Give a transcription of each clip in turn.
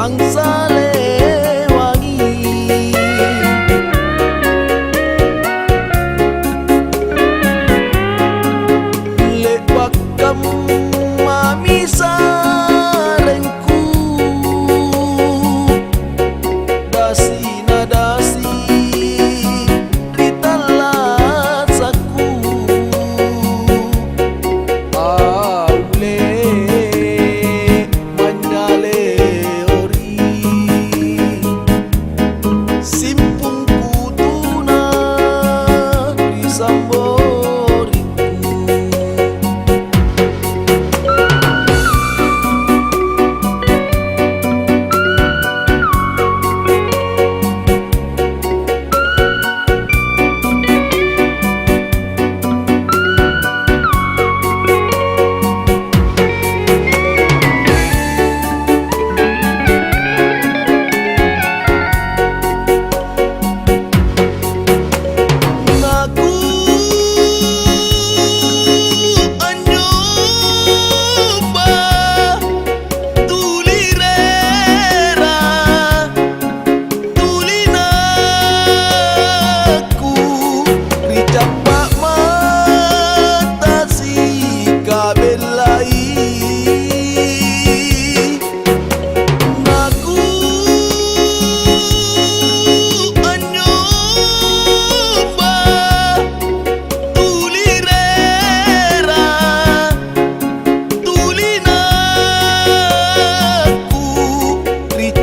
angsale wangi lek bakam mamisa rengku dasi nadasi ditalat saku aule manyale ori simpung kutuna disamboriku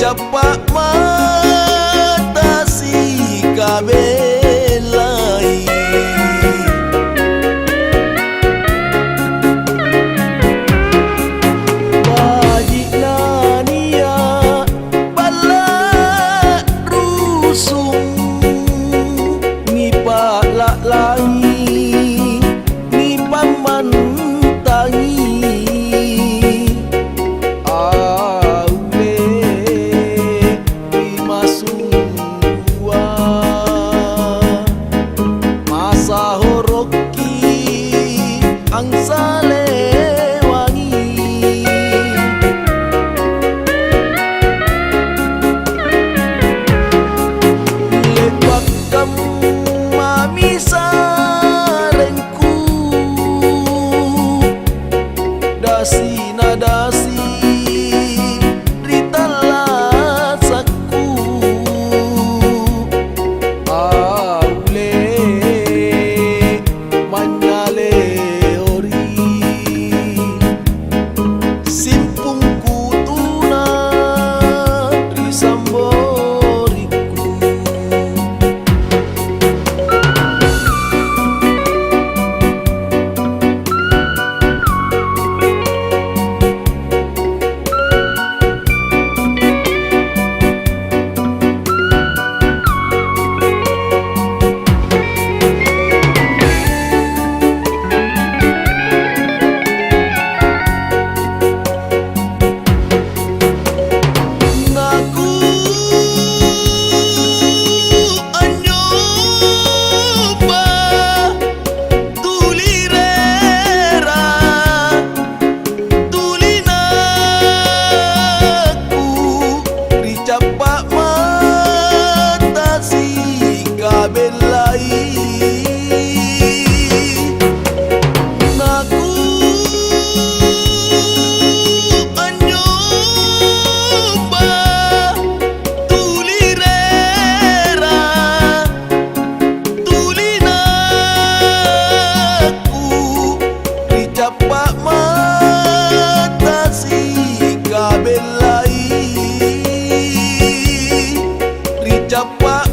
Capak mata si kabelai wajib nania bala rusung ni palak langi ni paman tangi angsale wangi lek bakam mamisa rengku dasi nadasi ditalat saku aule manyale simpung kutuna disamboriku capak mata si kabelai naku anyoba tulirera tulinaku di capak mata si kabelai capak